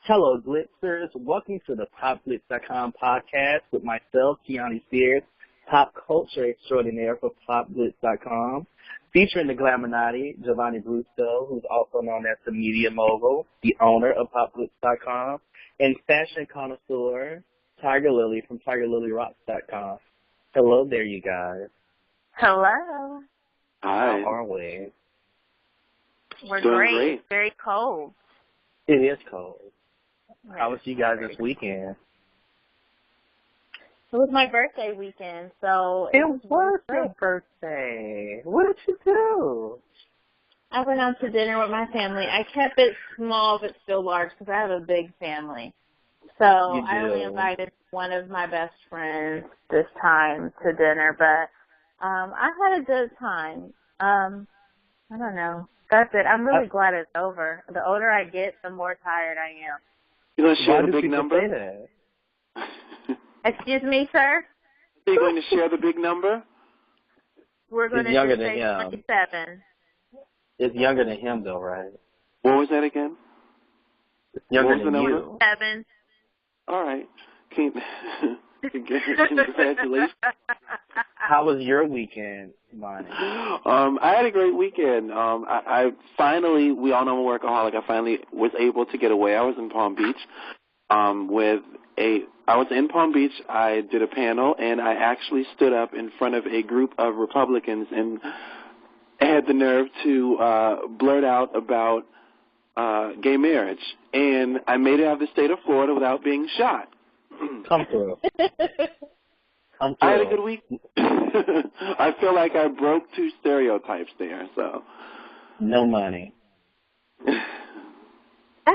Hello, Glitzers. Welcome to the PopGlitz.com podcast with myself, Gianni Spears, pop culture extraordinaire for PopGlitz.com, featuring the Glamournati, Javonni Brustow, who's also known as the media mogul, the owner of PopGlitz.com, and fashion connoisseur, Tiger Lily from TigerLilyRocks.com. Hello there, you guys. Hello. Hi. How are we? We're Doing great. great. It's very cold. It is cold. How was you guys this weekend? It was my birthday weekend, so It was your birthday. What did you do? I went out to dinner with my family. I kept it small but still large because I have a big family. So I only invited one of my best friends this time to dinner, but I had a good time. I don't know. That's it. I'm really glad it's over. The older I get, the more tired I am. You going to share Why the did big people number? say that? Excuse me, sir? Are you going to share the big number? We're going to younger do than him. 27. It's younger than him, though, right? What was that again? It's younger What was than the you. number? 7. All right. Congratulations. How was your weekend, Monty? I had a great weekend. I finally, we all know I'm a workaholic. I finally was able to get away. I was in Palm Beach I was in Palm Beach. I did a panel, and I actually stood up in front of a group of Republicans and had the nerve to blurt out about gay marriage. And I made it out of the state of Florida without being shot. Come through. I had a good week. I feel like I broke 2 stereotypes there. So No money.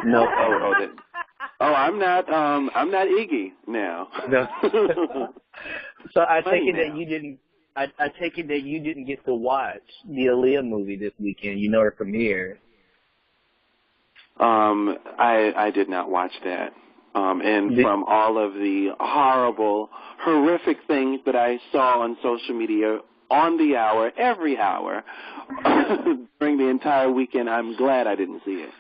No. I'm not Iggy now. No. So I take Funny it that now. you didn't. I take it that you didn't get to watch the Aaliyah movie this weekend. You know it premiered. I did not watch that. From all of the horrible, horrific things that I saw on social media on the hour, every hour, during the entire weekend, I'm glad I didn't see it.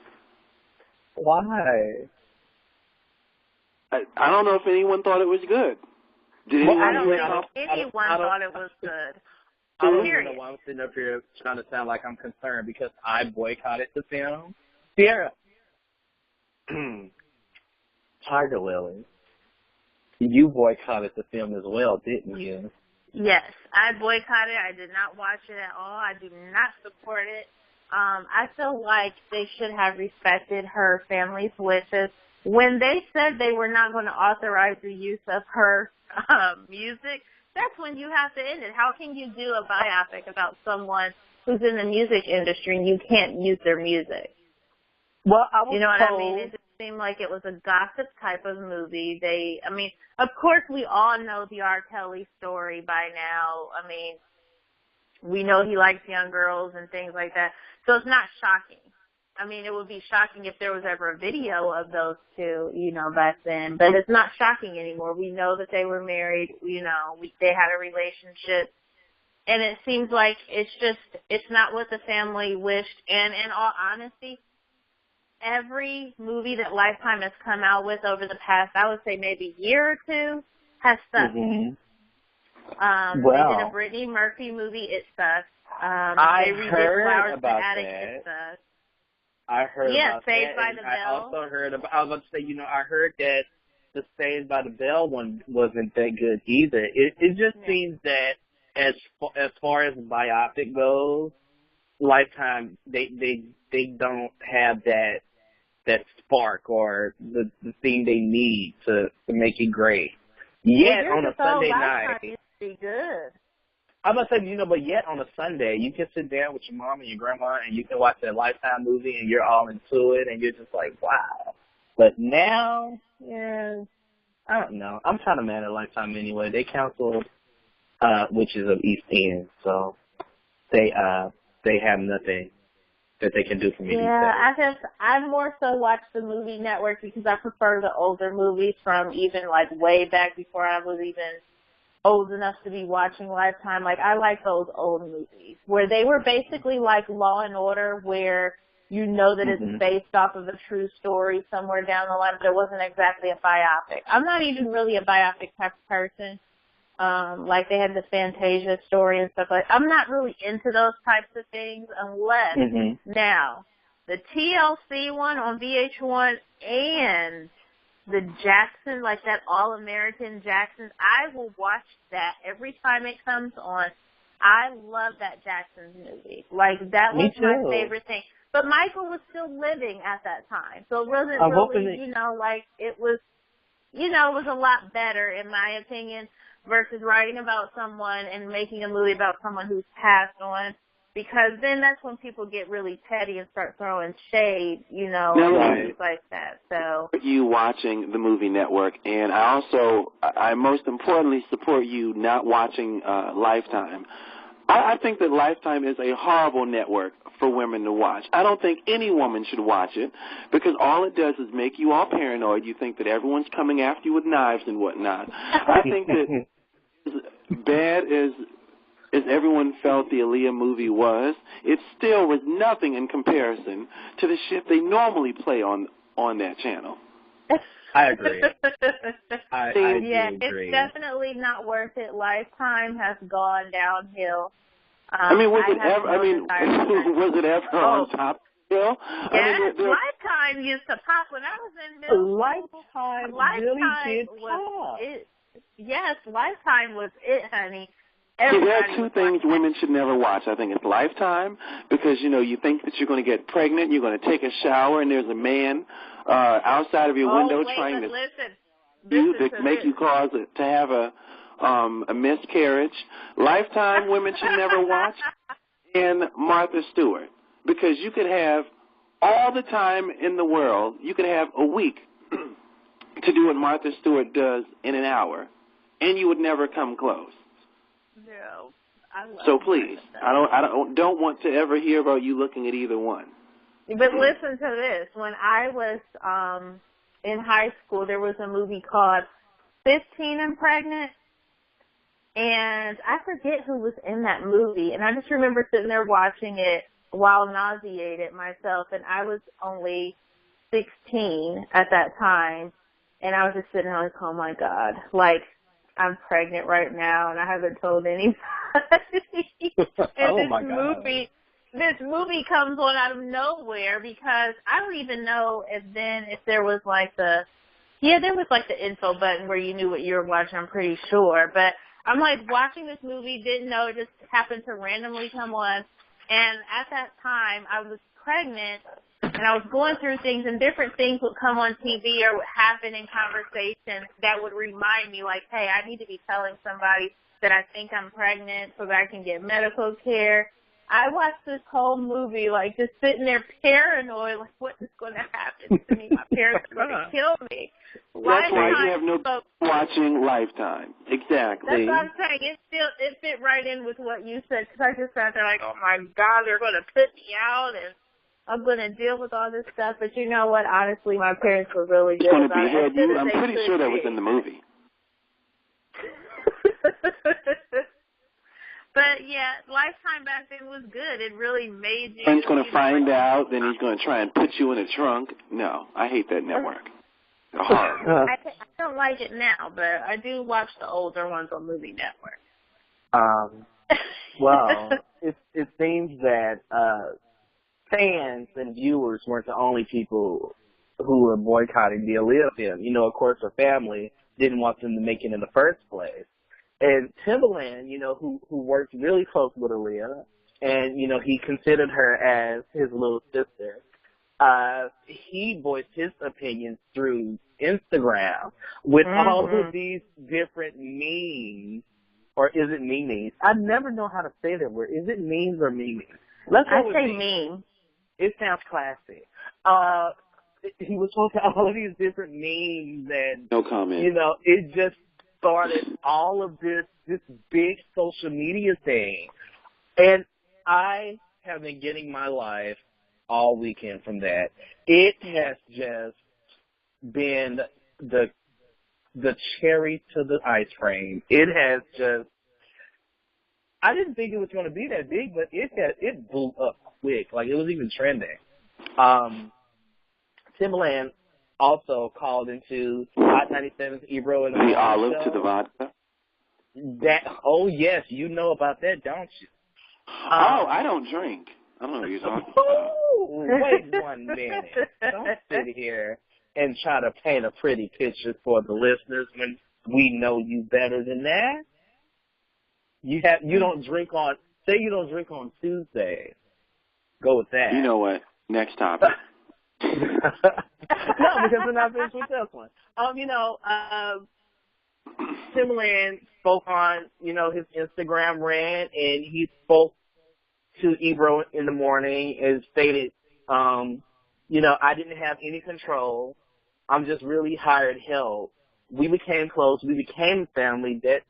Why? I don't know if anyone thought it was good. Did anyone? I don't I think anyone thought it was good. I don't even know why I'm sitting up here trying to sound like I'm concerned because I boycotted the film. Sierra. Tiger Lily. You boycotted the film as well, didn't you? Yes, I boycotted. I did not watch it at all. I do not support it. I feel like they should have respected her family's wishes. When they said they were not going to authorize the use of her music, that's when you have to end it. How can you do a biopic about someone who's in the music industry and you can't use their music? Well, I was You know what told, I mean? It just seemed like it was a gossip type of movie. Of course, we all know the R. Kelly story by now. I mean, we know he likes young girls and things like that. So it's not shocking. I mean, it would be shocking if there was ever a video of those two, back then. But it's not shocking anymore. We know that they were married. They had a relationship. And it seems like it's not what the family wished. And in all honesty, every movie that Lifetime has come out with over the past, I would say maybe year or two, has sucked. Mm-hmm. They did a Brittany Murphy movie, it sucked. I heard about Attic, that. It sucked. I heard about Saved that. by And the I Bell. also heard about, I was about to say, I heard that the Saved by the Bell one wasn't that good either. It just seems that as far as biopic goes, Lifetime, they don't have that spark or the thing they need to make it great. Yet on a Sunday night, used to be good. I'm going to say, but yet on a Sunday, you can sit down with your mom and your grandma and you can watch that Lifetime movie and you're all into it and you're just like, wow. But now, I don't know. I'm kind of mad at Lifetime anyway. They canceled Witches of East End, so they have nothing that they can do for me these days. I more so watch the movie network because I prefer the older movies from even like way back before I was even old enough to be watching Lifetime. Like I like those old movies where they were basically like Law and Order, where you know that it's based off of a true story somewhere down the line, but it wasn't exactly a biopic. I'm not even really a biopic type of person. Like they had the Fantasia story and stuff like that. I'm not really into those types of things unless now the TLC one on VH1 and the Jackson, like that All-American Jackson, I will watch that every time it comes on. I love that Jackson's movie. Like, that was my favorite thing. But Michael was still living at that time. So it wasn't really, you know, like, it was, you know, it was a lot better, in my opinion, versus writing about someone and making a movie about someone who's passed on. Because then that's when people get really petty and start throwing shade, you know, and things like that. So you watching the movie network, and I most importantly support you not watching Lifetime. I think that Lifetime is a horrible network for women to watch. I don't think any woman should watch it because all it does is make you all paranoid. You think that everyone's coming after you with knives and whatnot. I think that as bad as everyone felt the Aaliyah movie was, it still was nothing in comparison to the shit they normally play on that channel. I agree. I do agree. It's definitely not worth it. Lifetime has gone downhill. Was it ever on top hill? Yes, Lifetime used to pop when I was in middle school. Lifetime really did pop. Yes, Lifetime was it, honey. See, there are two things women should never watch. I think it's Lifetime because, you know, you think that you're going to get pregnant, you're going to take a shower, and there's a man outside of your window trying to make you cause it to have a miscarriage. Lifetime women should never watch, and Martha Stewart, because you could have all the time in the world. You could have a week to do what Martha Stewart does in an hour, and you would never come close. No, I love so please, I don't want to ever hear about you looking at either one. But listen to this. When I was in high school, there was a movie called 15 and Pregnant, and I forget who was in that movie. And I just remember sitting there watching it while nauseated myself, and I was only 16 at that time, and I was just sitting there like, oh my God, like, I'm pregnant right now, and I haven't told anybody. And this movie comes on out of nowhere because I don't even know if there was like there was like the info button where you knew what you were watching, I'm pretty sure. But I'm like watching this movie, didn't know, it just happened to randomly come on. And at that time, I was pregnant, and I was going through things, and different things would come on TV or would happen in conversations that would remind me, like, hey, I need to be telling somebody that I think I'm pregnant so that I can get medical care. I watched this whole movie, like, just sitting there paranoid, like, what is going to happen to me? My parents are going to kill me. That's why you have no watching Lifetime. Exactly. That's what I'm saying. It fit right in with what you said, because I just sat there like, oh, my God, they're going to put me out, and I'm going to deal with all this stuff. But you know what? Honestly, my parents were really good about it. It's going to behead you. I'm pretty sure that was in the movie. But, yeah, Lifetime back then was good. It really made you. And he's going to find out, then he's going to try and put you in a trunk. No, I hate that network. I don't like it now, but I do watch the older ones on Movie Network. Well, it seems that fans and viewers weren't the only people who were boycotting the Aaliyah film. You know, of course, her family didn't want them to make it in the first place. And Timbaland, you know, who worked really close with Aaliyah, and, you know, he considered her as his little sister, he voiced his opinions through Instagram with all of these different memes, or is it memes? I never know how to say that word. Is it memes or memes? I say meme. It sounds classy. He was talking all of these different memes, and no comment. You know, it just started all of this big social media thing. And I have been getting my life all weekend from that. It has just been the cherry to the ice cream. It has just, I didn't think it was going to be that big, but it blew up quick. Like, it was even trending. Timbaland also called into Hot 97's Ebro and the olive show. to the vodka. Oh yes, you know about that, don't you? I don't drink. I don't know what you're talking about. Wait 1 minute. Don't sit here and try to paint a pretty picture for the listeners when we know you better than that. You don't drink on Tuesdays. Go with that. You know what? Next topic. No, because we're not finished with this one. Timbaland spoke on, his Instagram rant, and he spoke to Ebro in the morning and stated, I didn't have any control. I'm just really hired help. We became close. We became family. That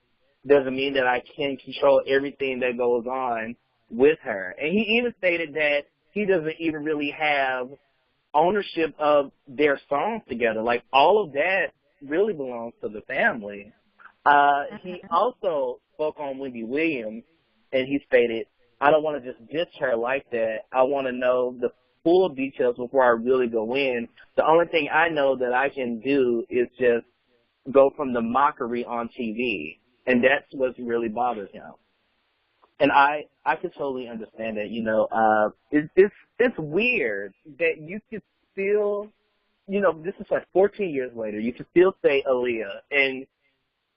doesn't mean that I can control everything that goes on with her. And he even stated that he doesn't even really have ownership of their songs together. Like, all of that really belongs to the family. He also spoke on Wendy Williams, and he stated, I don't want to just diss her like that. I want to know the full details before I really go in. The only thing I know that I can do is just go from the mockery on TV, and that's what really bothers him. And I could totally understand that. It's weird that you could still, this is like 14 years later, you can still say Aaliyah, and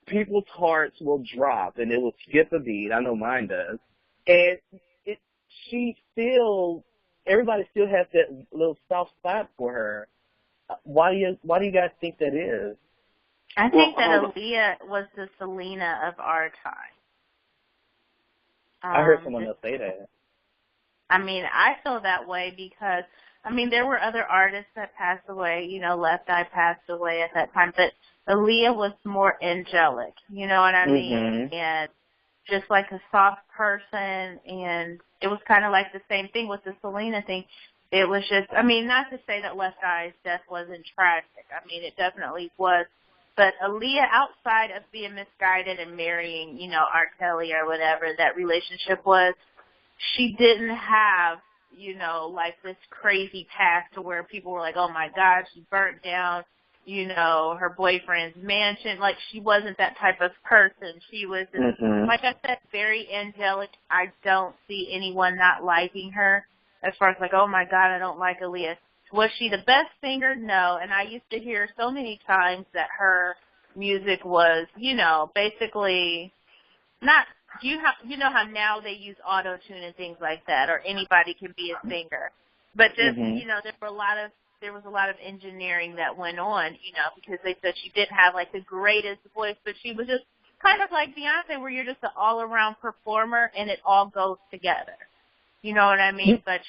people's hearts will drop, and it will skip a beat. I know mine does. And everybody still has that little soft spot for her. Why do you guys think that is? I think that Aaliyah was the Selena of our time. I heard someone else say that. I mean, I feel that way because, there were other artists that passed away. Left Eye passed away at that time, but Aaliyah was more angelic, you know what I mean? Mm-hmm. And just like a soft person, and it was kind of like the same thing with the Selena thing. It was just, not to say that Left Eye's death wasn't tragic. It definitely was. But Aaliyah, outside of being misguided and marrying, R. Kelly or whatever that relationship was, she didn't have, like this crazy past to where people were like, oh my God, she burnt down, her boyfriend's mansion. Like, she wasn't that type of person. She was, like I said, very angelic. I don't see anyone not liking her as far as like, oh my God, I don't like Aaliyah. Was she the best singer? No. And I used to hear so many times that her music was, basically not, you know how now they use auto-tune and things like that, or anybody can be a singer. But just, there was a lot of engineering that went on, because they said she didn't have like the greatest voice, but she was just kind of like Beyonce, where you're just an all-around performer and it all goes together. You know what I mean? But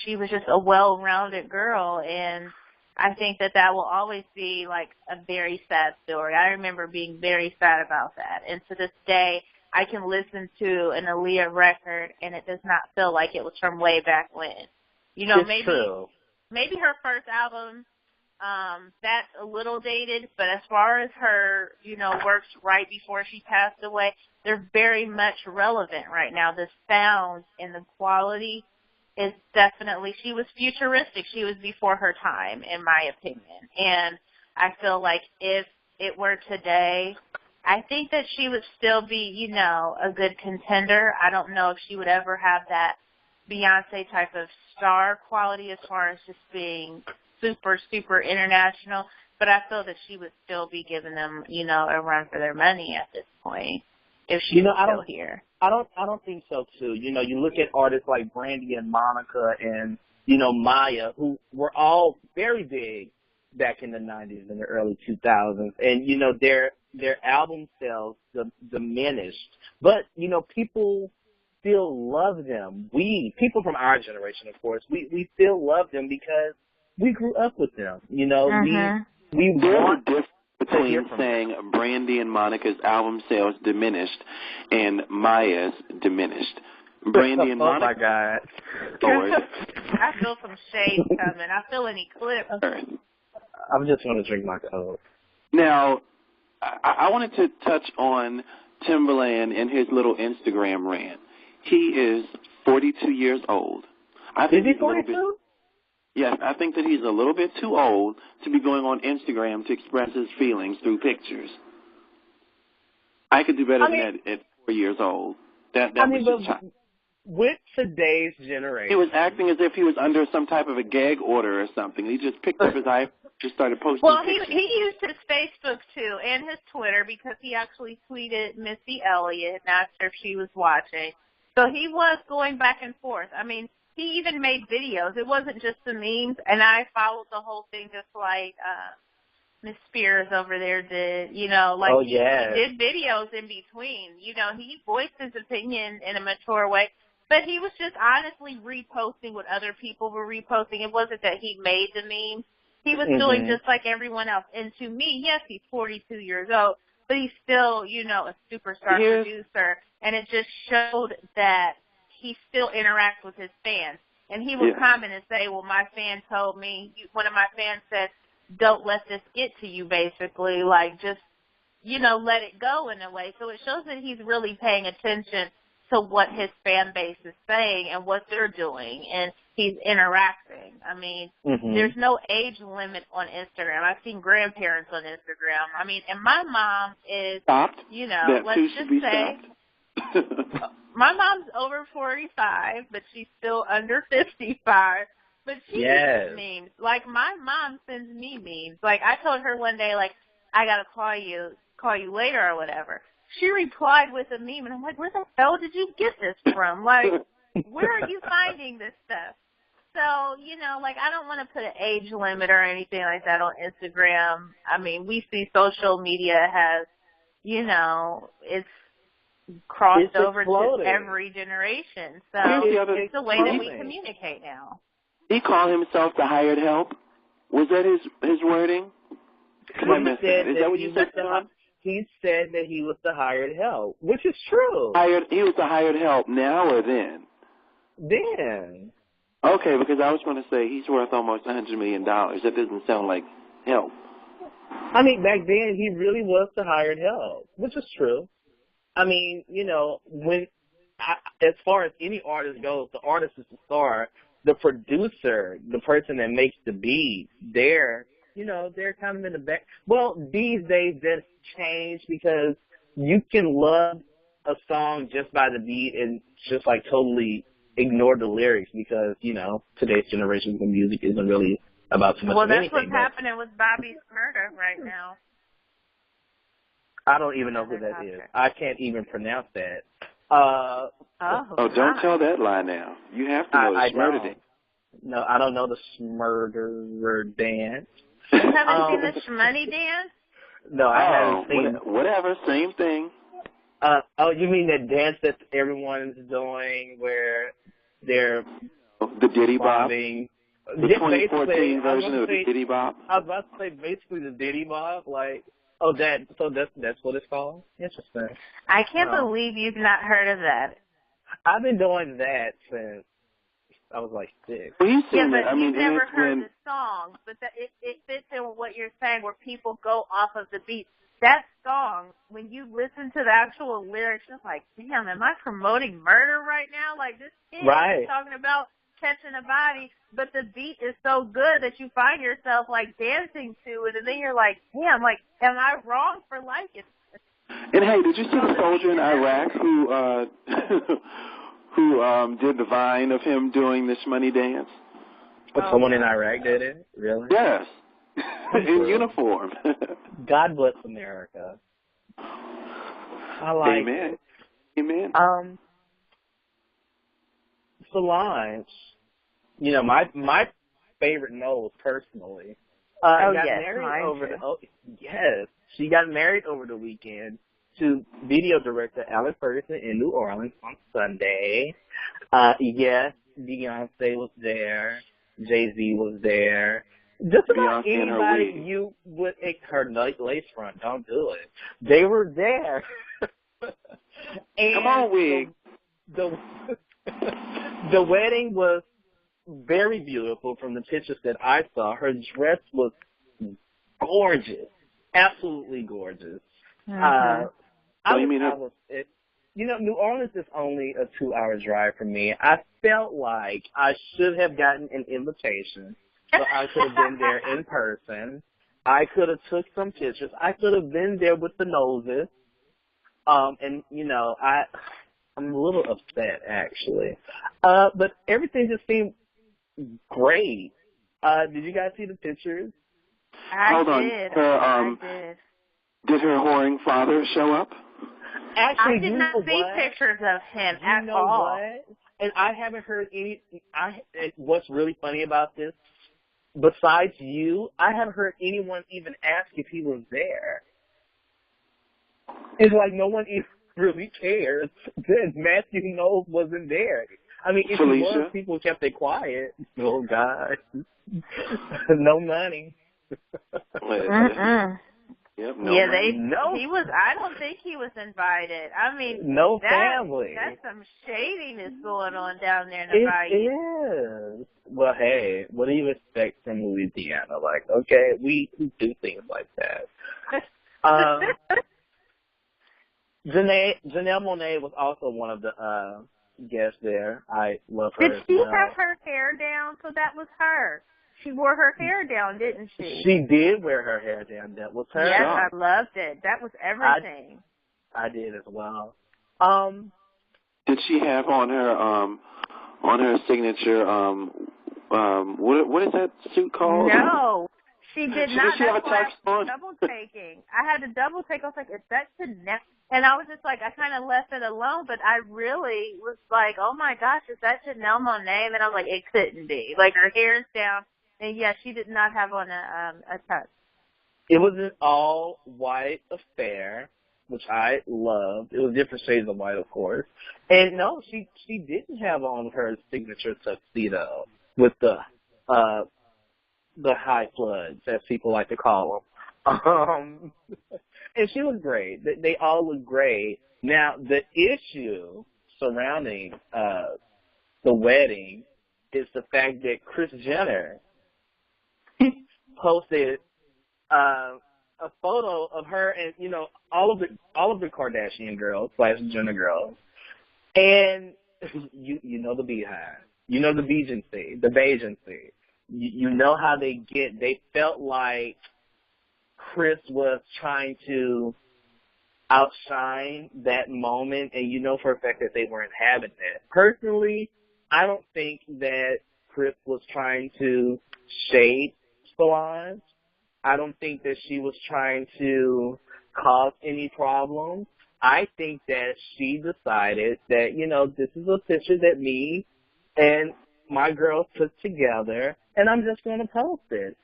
she was just a well-rounded girl, and I think that will always be like a very sad story. I remember being very sad about that, and to this day, I can listen to an Aaliyah record, and it does not feel like it was from way back when. It's true. Maybe her first album, that's a little dated, but as far as her, works right before she passed away, they're very much relevant right now. The sound and the quality is definitely, she was futuristic. She was before her time, in my opinion. And I feel like if it were today, I think that she would still be, a good contender. I don't know if she would ever have that Beyonce type of star quality as far as just being super, super international. But I feel that she would still be giving them, a run for their money at this point if she was still here. I don't think so too. You look at artists like Brandy and Monica and, Maya, who were all very big back in the 90s and the early 2000s. And, their album sales diminished. But, people still love them. People from our generation, of course, we still love them because we grew up with them. We There's a difference between saying Brandy and Monica's album sales diminished and Maya's diminished. Brandy and Monica. Oh my God! I feel some shade coming. I feel an eclipse. I'm just going to drink my Coke. Now, I wanted to touch on Timbaland and his little Instagram rant. He is 42 years old. Is he 42? Yes, I think that he's a little bit too old to be going on Instagram to express his feelings through pictures. I could do better than that at 4 years old. That was just childish. With today's generation, He was acting as if he was under some type of a gag order or something. He just picked up his iPhone, just started posting pictures. He used his Facebook too and his Twitter because he actually tweeted Missy Elliott and asked her if she was watching. So he was going back and forth. I mean, he even made videos. It wasn't just the memes, and I followed the whole thing just like Miss Spears over there did. You know, like he did videos in between. You know, he voiced his opinion in a mature way. But he was just honestly reposting what other people were reposting. It wasn't that he made the memes. He was doing just like everyone else. And to me, yes, he's 42 years old, but he's still, you know, a superstar producer. And it just showed that he still interacts with his fans. And he would comment and say, well, my fan told me, one of my fans said, don't let this get to you, basically. Like, just, you know, let it go in a way. So it shows that he's really paying attention to what his fan base is saying and what they're doing, and he's interacting. I mean, there's no age limit on Instagram. I've seen grandparents on Instagram. I mean, and my mom is, you know, let's just say, my mom's over 45, but she's still under 55. But she uses memes. Like, my mom sends me memes. Like, I told her one day, like, I got to call you later or whatever. She replied with a meme, and I'm like, where the hell did you get this from? Like, where are you finding this stuff? So, you know, like, I don't want to put an age limit or anything like that on Instagram. I mean, we see social media has, you know, it's crossed over to every generation. So it's the way that we communicate now. He called himself the hired help. Was that his wording? Is that what you said, John? He said that he was the hired help, which is true. He was the hired help now or then? Then. Okay, because I was going to say he's worth almost $100 million. That doesn't sound like help. I mean, back then he really was the hired help, which is true. I mean, you know, as far as any artist goes, the artist is the star. The producer, the person that makes the beat, they're kind of in the back. Well, these days that's changed because you can love a song just by the beat and just like totally ignore the lyrics because, you know, today's generation of music isn't really about too much of anything. Well, that's what's happening with Bobby Shmurda right now. I don't even know who that is. I can't even pronounce that. Don't tell that lie now. You have to know the Shmurda dance. No, I don't know the Shmurda dance. You haven't seen the Shmoney dance? No, I haven't seen it. Whatever, same thing. You mean that dance that everyone's doing where they're the Diddy Bop? The 2014 version of the Diddy Bop? I was about to say basically the Diddy Bop, like, that's what it's called? Interesting. I can't believe you've not heard of that. I've been doing that since I was like 6. Well, but you've never heard the song, but it fits in with what you're saying where people go off of the beat. That song, when you listen to the actual lyrics, you're like, damn, am I promoting murder right now? Like, this kid is talking about catching a body, but the beat is so good that you find yourself, like, dancing to it, and then you're like, damn, like, am I wrong for liking it? And, hey, did you see the soldier in Iraq who did the Vine of him doing this money dance? Someone in Iraq did it? Really? Yes. In uniform. God bless America. I like it. Amen. Solange, you know, my favorite Knowles personally. She got married over the weekend to video director Alan Ferguson in New Orleans on Sunday. Yes, Beyonce was there. Jay-Z was there. Just about anybody you would, her lace front, don't do it. They were there. Come on, wig. The wedding was very beautiful from the pictures that I saw. Her dress was gorgeous, absolutely gorgeous. New Orleans is only a 2-hour drive from me. I felt like I should have gotten an invitation so I could have been there in person. I could have took some pictures. I could have been there with the noses. And I'm a little upset actually. But everything just seemed great. Did you guys see the pictures? Hold on. I did. Did her whoring father show up? Actually, I did not see pictures of him at all. What? And I haven't heard any. What's really funny about this? Besides you, I haven't heard anyone even ask if he was there. It's like no one even really cares that Matthew Knowles wasn't there. I mean, if he was, people kept it quiet. Oh, God. No money. Yep, he was. I don't think he was invited. I mean, no family. That's some shadiness going on down there in the Bayou. It is. Well, hey, what do you expect from Louisiana? Like, okay, we do things like that. Janelle Monáe was also one of the guests there. I love her. Did she have her hair down? So that was her. She wore her hair down, didn't she? She did wear her hair down. That was her. Yes, I loved it. That was everything. I did as well. Did she have on her signature what is that suit called? No, she did not. Did she have a tux on? Double taking. I had to double take. I was like, is that Chanel? And I was just like, I kind of left it alone, but I really was like, oh my gosh, is that Janelle Monáe? And then I was like, it couldn't be. Like, her hair's down. And yeah, she did not have on a tux. It was an all-white affair, which I loved. It was different shades of white, of course. And no, she didn't have on her signature tuxedo with the high floods, as people like to call them. And she was great. They all looked great. Now, the issue surrounding the wedding is the fact that Kris Jenner posted a photo of her and all of the Kardashian girls / Jenner girls, and you know the Beehive, the Bajancy, you know how they get. They felt like Kris was trying to outshine that moment, and you know for a fact that they weren't having that. Personally, I don't think that Kris was trying to shade Solange. I don't think that she was trying to cause any problems. I think that she decided that, this is a picture that me and my girls put together, and I'm just going to post it.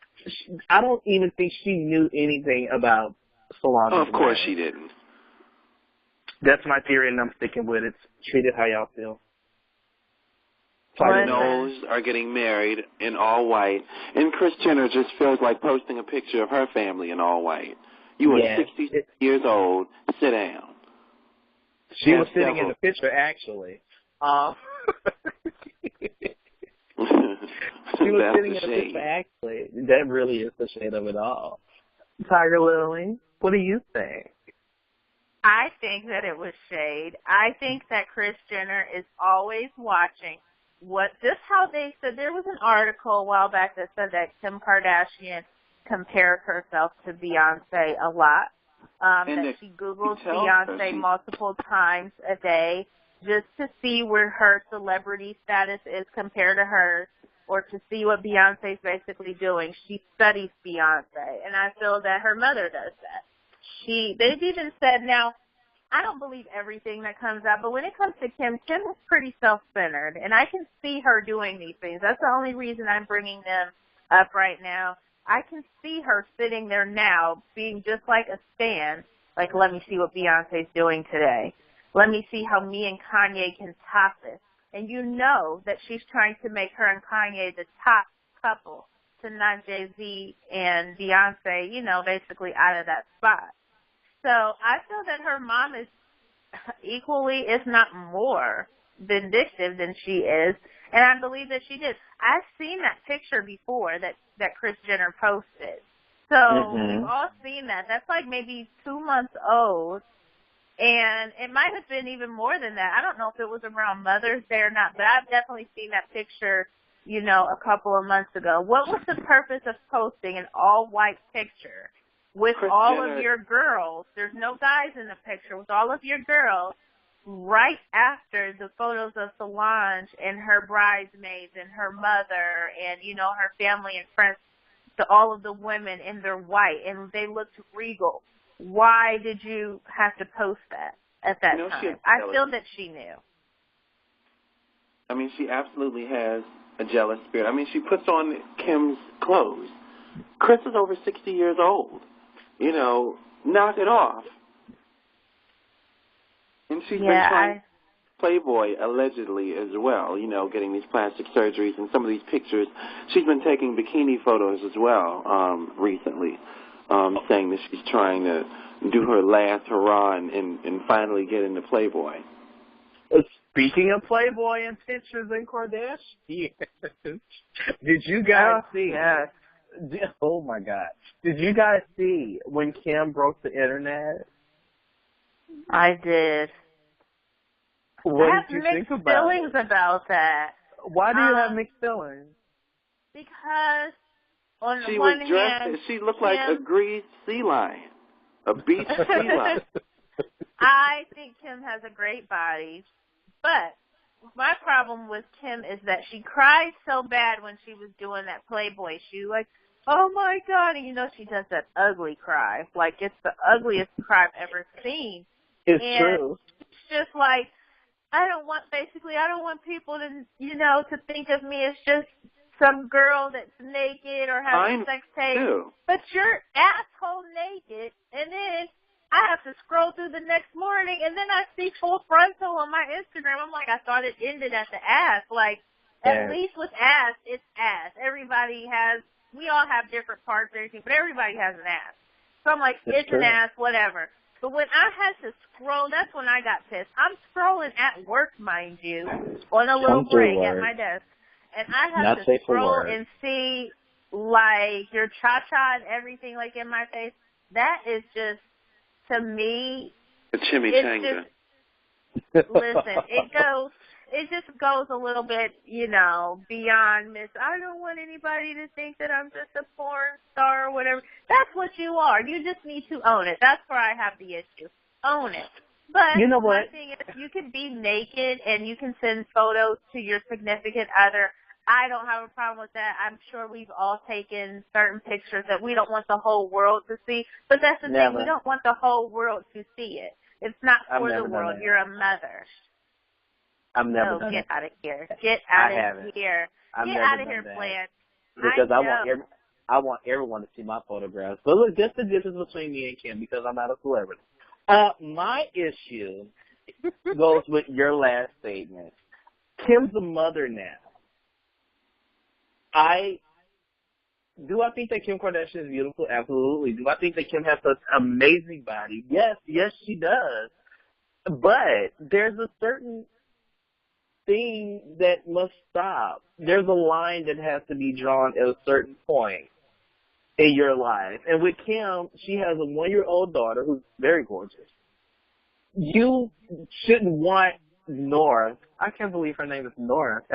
I don't even think she knew anything about Solange. Of course she didn't. That's my theory, and I'm sticking with it. Treat it how y'all feel. Knowles are getting married in all white, and Kris Jenner just feels like posting a picture of her family in all white. You are 60 years old. Sit down. She was sitting in the picture, actually. She was sitting in the picture, actually. That really is the shade of it all. Tiger Lily, what do you think? I think that it was shade. I think that Kris Jenner is always watching how they said. There was an article a while back that said that Kim Kardashian compared herself to Beyonce a lot. That she Googles Beyonce multiple times a day just to see where her celebrity status is compared to hers, or to see what Beyonce's basically doing. She studies Beyonce, and I feel that her mother does that. They've even said, now, I don't believe everything that comes out, but when it comes to Kim is pretty self-centered, and I can see her doing these things. That's the only reason I'm bringing them up right now. I can see her sitting there now being just like a stan, like, let me see what Beyonce's doing today. Let me see how me and Kanye can top this. And you know that she's trying to make her and Kanye the top couple to knock Jay-Z and Beyonce, basically out of that spot. So I feel that her mom is equally, if not more, vindictive than she is. And I believe that she did. I've seen that picture before that Kris Jenner posted. So we've all seen that. That's like maybe 2 months old. And it might have been even more than that. I don't know if it was around Mother's Day or not, but I've definitely seen that picture a couple of months ago. What was the purpose of posting an all-white picture with all of your girls? There's no guys in the picture. With all of your girls right after the photos of Solange and her bridesmaids and her mother and, her family and friends, to all of the women in their white, and they looked regal. Why did you have to post that at that time? I feel that she knew. I mean, she absolutely has a jealous spirit. I mean, she puts on Kim's clothes. Chris is over 60 years old. Knock it off. And she's been trying Playboy, allegedly, as well, getting these plastic surgeries and some of these pictures. She's been taking bikini photos as well recently, saying that she's trying to do her last hurrah and finally get into Playboy. Speaking of Playboy and pictures and Kardashian, did you guys see? Yes. Oh, my God. Did you guys see when Kim broke the internet? I did. What I have did you mixed think about feelings about that. Why do you have mixed feelings? Because on she one was dressed, hand, she looked like a greased sea lion, a beach sea lion. I think Kim has a great body, but my problem with Kim is that she cried so bad when she was doing that Playboy shoot, like, oh my God, and she does that ugly cry, like it's the ugliest cry I've ever seen. It's true. It's just like, I don't want people to, to think of me as just some girl that's naked or having sex tape. But you're asshole naked, and then I have to scroll through the next morning, and then I see full frontal on my Instagram. I'm like, I thought it ended at the ass. Like, at least with ass, it's ass. We all have different parts and everything, but everybody has an ass. So I'm like, it's an ass, whatever. But when I had to scroll, that's when I got pissed. I'm scrolling at work, mind you, on a little break at my desk. And I have to scroll and see, like, your cha-cha and everything, like, in my face. That is just, to me, a chimichanga. Listen, it just goes a little bit, beyond Miss, I don't want anybody to think that I'm just a porn star or whatever. That's what you are. You just need to own it. That's where I have the issue. Own it. But you know what? My thing is, you can be naked and you can send photos to your significant other. I don't have a problem with that. I'm sure we've all taken certain pictures that we don't want the whole world to see. But that's the thing. We don't want the whole world to see it. It's not for the world. You're a mother. I've never done get that. Out of here. Get out of here. Get out of here, Blanche. Because I want everyone to see my photographs. But look, that's the difference between me and Kim, because I'm not a celebrity. My issue goes with your last statement. Kim's a mother now. Do I think that Kim Kardashian is beautiful? Absolutely. Do I think that Kim has such an amazing body? Yes, she does. But there's a certain thing that must stop. There's a line that has to be drawn at a certain point in your life. And with Kim, she has a 1-year-old daughter who's very gorgeous. You shouldn't want North. I can't believe her name is North.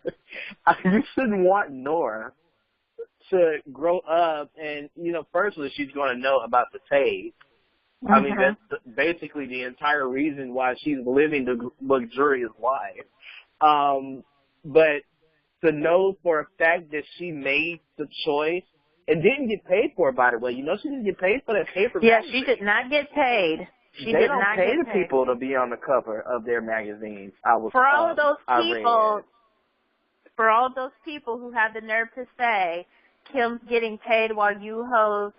You shouldn't want North to grow up and, firstly, she's going to know about the tape. Mm-hmm. I mean, that's basically the entire reason why she's living the luxurious life. But to know for a fact that she made the choice and didn't get paid for it, by the way. She didn't get paid for that paper. Yeah, she did not get paid. They don't pay the people to be on the cover of their magazines. For all of those people who have the nerve to say Kim's getting paid while you hoes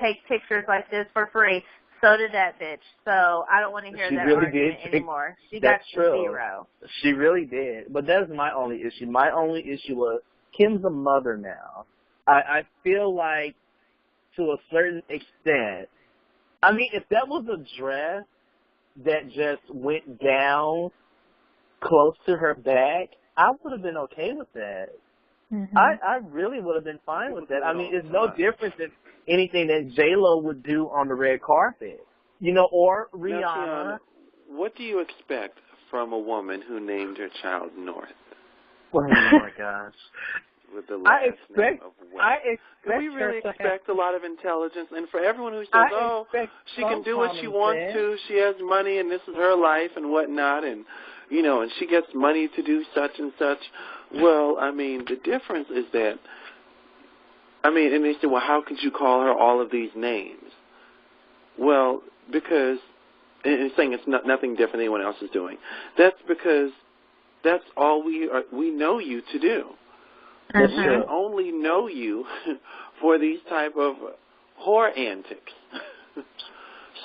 take pictures like this for free, so did that bitch. So I don't want to hear that argument anymore. She got zero. She really did. But that's my only issue. My only issue was Kim's a mother now. I feel like to a certain extent, I mean, if that was a dress that just went down close to her back, I would have been okay with that. Mm-hmm. I really would have been fine with that. I mean, it's no different than anything that J-Lo would do on the red carpet, or Rihanna. Now, Tiana, what do you expect from a woman who named her child North? Oh my gosh. With the last name of West. I expect we really expect a lot of intelligence, and for everyone who says, "Oh, she can do what she wants to. She has money, and this is her life, and whatnot, and and she gets money to do such and such." Well, I mean, the difference is that, and they say, "Well, how could you call her all of these names?" Well, because, and saying it's nothing different than anyone else is doing. That's because that's all we know you to do. We don't only know you for these type of whore antics.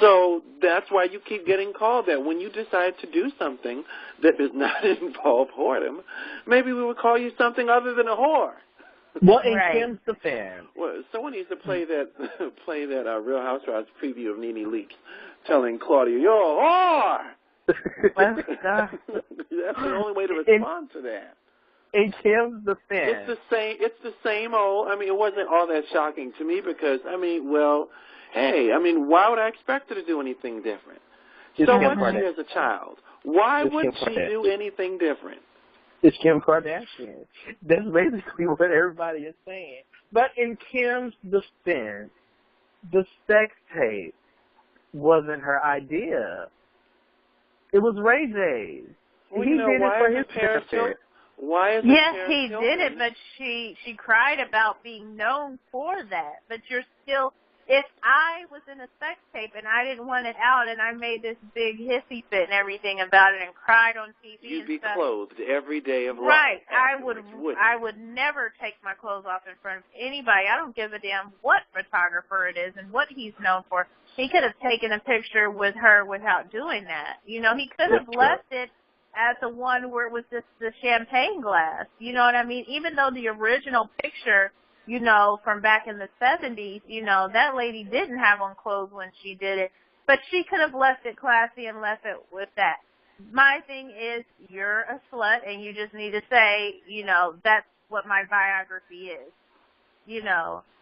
So that's why you keep getting called that. When you decide to do something that does not involve whoredom, maybe we would call you something other than a whore. Well, in Kim's defense. Well, someone needs to play that Real Housewives preview of Nene Leakes telling Claudia, "You're a whore." That's the only way to respond to that. In Kim's defense. It's the same old. It wasn't all that shocking to me because, hey, why would I expect her to do anything different? So what she as a child? Why would she do anything different? It's Kim Kardashian. That's basically what everybody is saying. But in Kim's defense, the sex tape wasn't her idea. It was Ray J's. Well, he did it for his benefit. Why is it? Yes, he did it, but she cried about being known for that. But you're still, if I was in a sex tape and I didn't want it out and I made this big hissy fit and everything about it and cried on TV You'd and be stuff, clothed every day of life. Right. I would never take my clothes off in front of anybody. I don't give a damn what photographer it is and what he's known for. He could have taken a picture with her without doing that. He could have left it at the one where it was just the champagne glass. You know what I mean? Even though the original picture, from back in the 70s, that lady didn't have on clothes when she did it. But she could have left it classy and left it with that. My thing is, you're a slut, and you just need to say, that's what my biography is.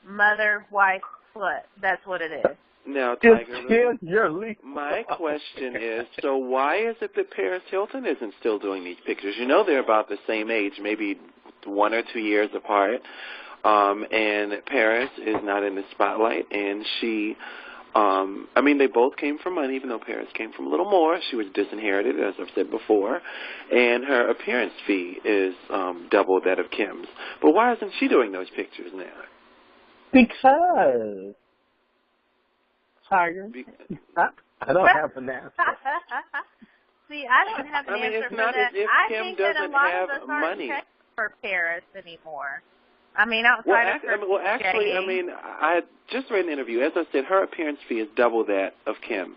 Mother, wife, slut. That's what it is. Now, Tiger, my question is, so why is it that Paris Hilton isn't still doing these pictures? They're about the same age, maybe 1 or 2 years apart, and Paris is not in the spotlight, and she, they both came from money, even though Paris came from a little more. She was disinherited, as I've said before, and her appearance fee is double that of Kim's. But why isn't she doing those pictures now? Because... Tiger. I don't have an answer. See, I don't have an answer for that. I think that a lot of us aren't checking for Paris anymore. Outside of her. I just read an interview. As I said, her appearance fee is double that of Kim.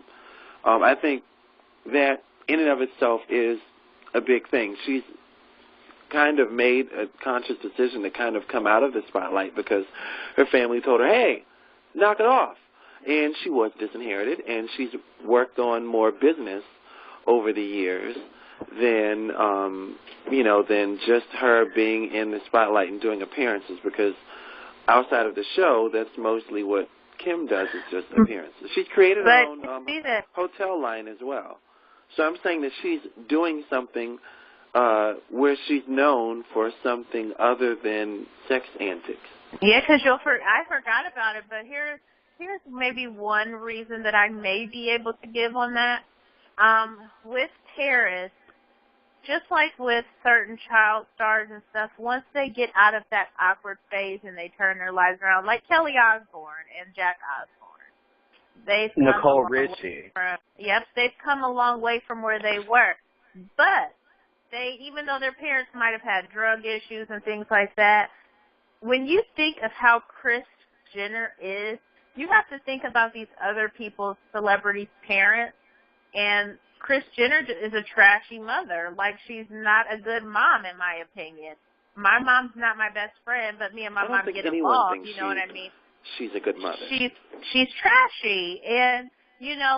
I think that in and of itself is a big thing. She's kind of made a conscious decision to kind of come out of the spotlight because her family told her, "Hey, knock it off." And she was disinherited, and she's worked on more business over the years than, than just her being in the spotlight and doing appearances, because outside of the show, that's mostly what Kim does, is just appearances. She's created her own hotel line as well. So I'm saying that she's doing something where she's known for something other than sex antics. Yeah, because I forgot about it, but here's maybe one reason that I may be able to give on that. With Paris, just like with certain child stars and stuff, once they get out of that awkward phase and they turn their lives around, like Kelly Osbourne and Jack Osbourne. Nicole Richie. They've come a long way from where they were. But even though their parents might have had drug issues and things like that, when you think of how Kris Jenner is, you have to think about these other people's celebrities' parents. And Kris Jenner is a trashy mother. Like, she's not a good mom, in my opinion. My mom's not my best friend, but me and my mom get involved. You know what I mean? She's a good mother. She's trashy. And,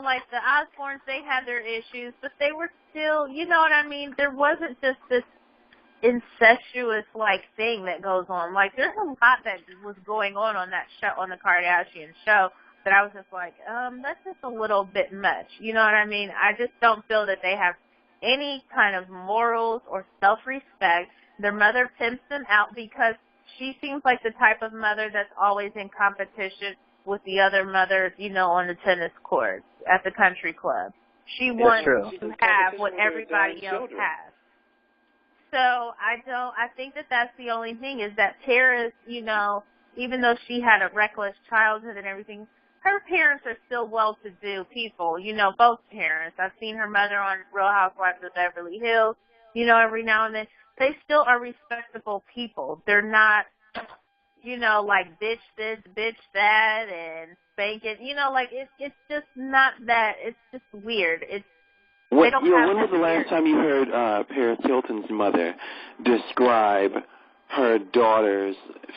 like the Osbournes, they had their issues, but they were still, you know what I mean? There wasn't just this incestuous thing that goes on. Like, there's a lot that was going on that show, on the Kardashian show, that I was just like, that's just a little bit much. You know what I mean? I just don't feel that they have any kind of morals or self-respect. Their mother pimps them out because she seems like the type of mother that's always in competition with the other mothers, you know, on the tennis courts, at the country club. She wants to have what everybody else has. So I think that that's the only thing is that Paris, you know, even though she had a reckless childhood and everything, her parents are still well-to-do people, you know, both parents. I've seen her mother on Real Housewives of Beverly Hills, you know, every now and then. They still are respectable people. They're not, you know, like bitch this, bitch that, and spank it. You know, like it's just not that. It's just weird. When was the last time you heard Paris Hilton's mother describe her daughter's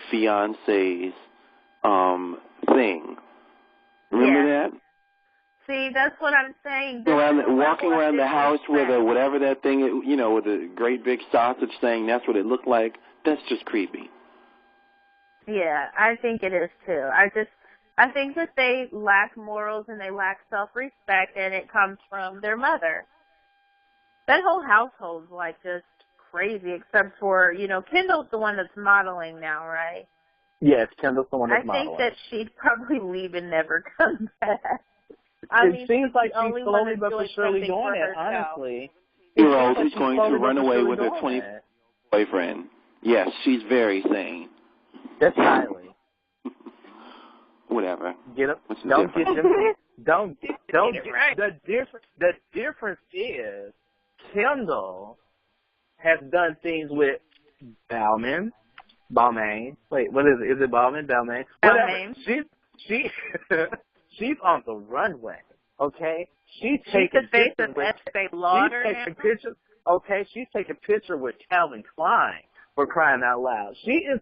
fiance's thing? Remember that? See, that's what I'm saying. Walking around the house with whatever that thing, you know, with a great big sausage saying that's what it looked like. That's just creepy. Yeah, I think it is too. I think that they lack morals and they lack self-respect, and it comes from their mother. That whole household's like just crazy, except for, you know, Kendall's the one that's modeling now, right? Yes, Kendall's the one that's modeling. I think that she'd probably leave and never come back. It seems like she's slowly but for surely doing it, honestly. She's going to run away with her 20 boyfriend. Yes, she's very sane. That's Kylie. Whatever. Get up. Don't get them. Don't get right. The difference is Kendall has done things with Balmain. Wait, what is it? Is it Balmain? Whatever. She's on the runway, okay? She's taking pictures with pictures. Okay, she's taking pictures with Calvin Klein, for crying out loud. She is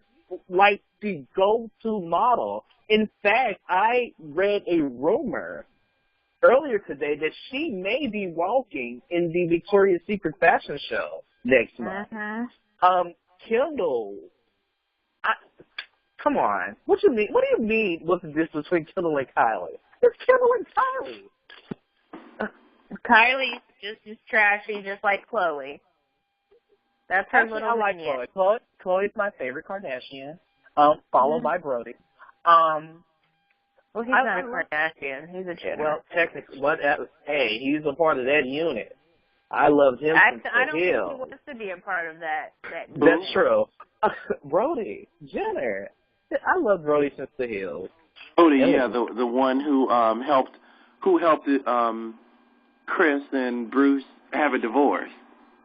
like the go-to model. In fact, I read a rumor earlier today that she may be walking in the Victoria's Secret fashion show next month. Kendall, come on. What do you mean what's the difference between Kendall and Kylie? It's Kendall and Kylie. Kylie's just as trashy, just like Khloe. That's her little I like vignette. Khloe. Khloe's my favorite Kardashian, followed by Brody. Well, he's not a Kardashian. He's a Jenner. Well, technically, hey, he's a part of that unit. I loved him since I don't the Hill. think he wants to be a part of that. That's true. Brody, Jenner. I love Brody since the Hill. Brody, yeah, the one who helped Chris and Bruce have a divorce.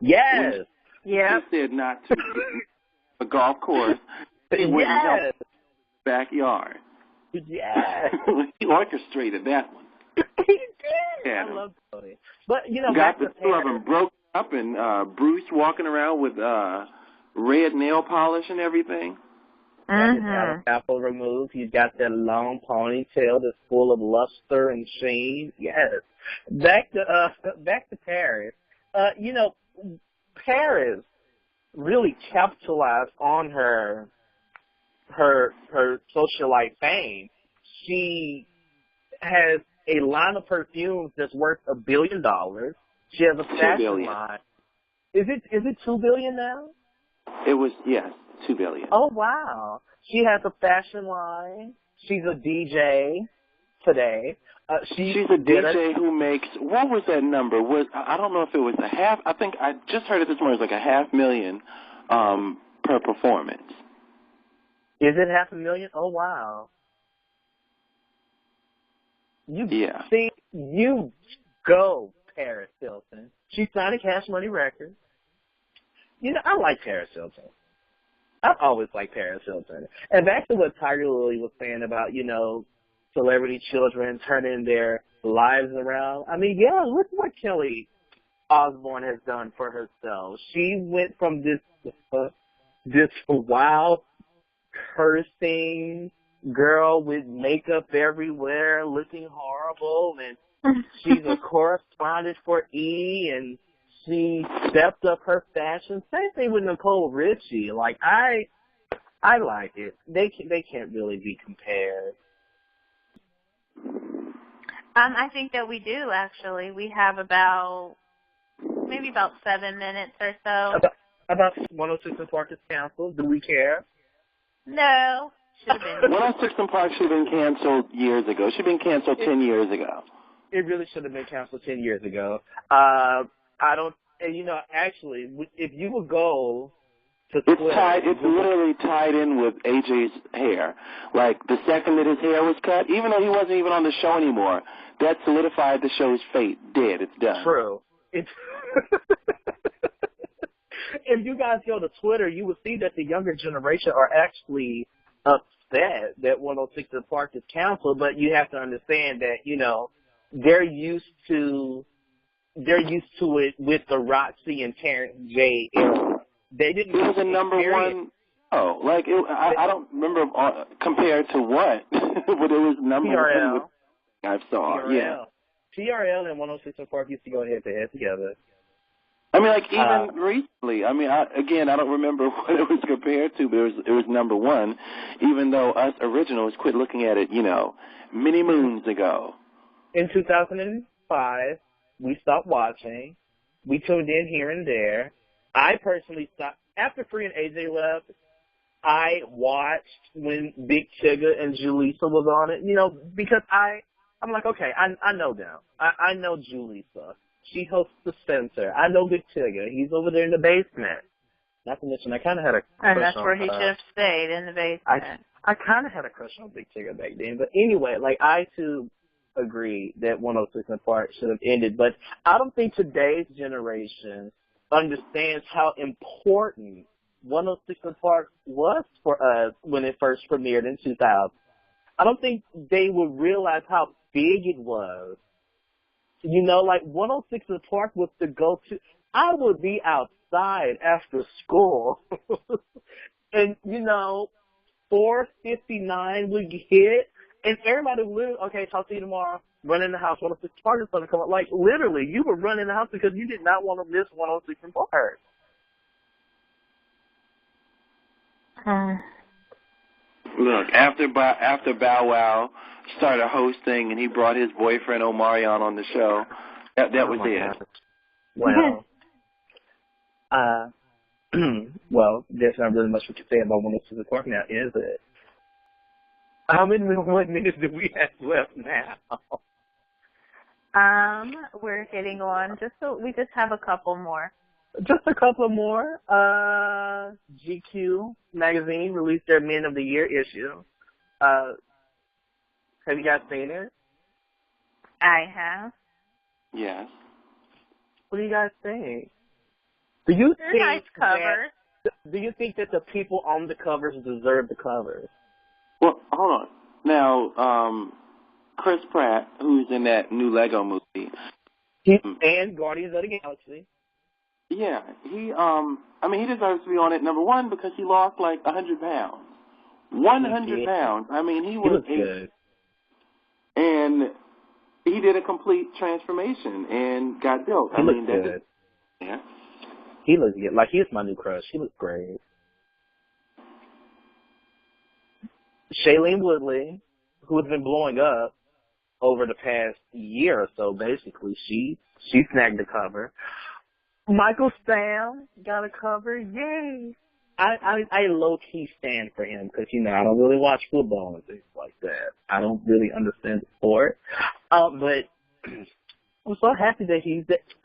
Yes. Yeah. He said not to a golf course. He went and helped the backyard. Yes. He orchestrated that one. He did. Yeah. I love Brody. But, you know, got the two of them broke up, and Bruce walking around with red nail polish and everything. Got his Adam's apple removed. He's got that long ponytail that's full of luster and sheen. Yes. Back to Paris. You know, Paris really capitalized on her socialite fame. She has a line of perfumes that's worth $1 billion. She has a fashion line. Is it $2 billion now? It was, yes, $2 billion. Oh wow! She has a fashion line. She's a DJ today. She's a DJ who makes, what was that number? I don't know if it was a half. I think I just heard it this morning. It was like $500,000 per performance. Is it $500,000? Oh wow! See, you go, Paris Hilton. She signed a Cash Money record. You know, I like Paris Hilton. I've always liked Paris Hilton. And back to what Tiger Lily was saying about, you know, celebrity children turning their lives around. I mean, yeah, look what Kelly Osbourne has done for herself. She went from this wild, cursing girl with makeup everywhere, looking horrible, and she's a correspondent for E, and she stepped up her fashion. Same thing with Nicole Richie. Like, I like it. They can't really be compared. I think that we do, actually. We have maybe about 7 minutes or so. about 106 and Park is canceled? Do we care? No. Should have been. 106 and Park should have been canceled years ago. Should have been canceled 10 years ago. It really should have been canceled 10 years ago. And actually, if you would go to Twitter. It's literally tied in with AJ's hair. Like, the second that his hair was cut, even though he wasn't even on the show anymore, that solidified the show's fate. Dead. It's done. True. It's if you guys go to Twitter, you will see that the younger generation are actually upset that 106 and Park is canceled, but you have to understand that, they're used to it with the Roxy and Terrence J era. They didn't. It was a number one. Oh, like I don't remember compared to what, but it was number TRL. one. I saw. TRL. Yeah. TRL and 106 and Park used to go head to head together. I mean, like, even recently. I mean, I don't remember what it was compared to, but it was number one, even though us originals quit looking at it, many moons ago. In 2005, we stopped watching. We tuned in here and there. I personally stopped. After Free and AJ left, I watched when Big Tigger and Julissa was on it, because I'm like, okay, I know them. I know Julissa. She hosts the Center. I know Big Tigger. He's over there in the basement. Not to mention, I kind of had a crush And that's on, where he should have stayed, in the basement. I kind of had a crush on Big Tigger back then. But anyway, like, I, too, agree that 106 and Park should have ended. But I don't think today's generation understands how important 106 and Park was for us when it first premiered in 2000. I don't think they would realize how big it was. Like 106 and Park was the go-to. I would be outside after school, and 4:59 would hit, and everybody would, okay, talk to you tomorrow. Run in the house. 106 and Park is going to come up. Like, literally, you would run in the house because you did not want to miss 106 and Park. Look, after Bow Wow started hosting and he brought his boyfriend Omarion on the show, that was it. Well, well, there's not really much we can say about 106 and Park now, is it? How many more minutes do we have left now? We're hitting on we just have a couple more. Just a couple more. GQ magazine released their Men of the Year issue. Have you guys seen it? I have. Yes. What do you guys think? Do you They're think nice covers. Do you think that the people on the covers deserve the covers? Well, hold on. Now, Chris Pratt, who's in that new Lego movie, and Guardians of the Galaxy. Yeah, he deserves to be on it. Number one, because he lost like 100 pounds. 100 pounds. I mean, he was good. And he did a complete transformation and got built. He looked good. Yeah. He looks good. Like, he's my new crush. He looks great. Shailene Woodley, who has been blowing up over the past year or so, basically, she snagged the cover. Michael Sam got a cover. Yay! I low-key stand for him because, I don't really watch football and things like that. I don't really understand the sport. But I'm so happy that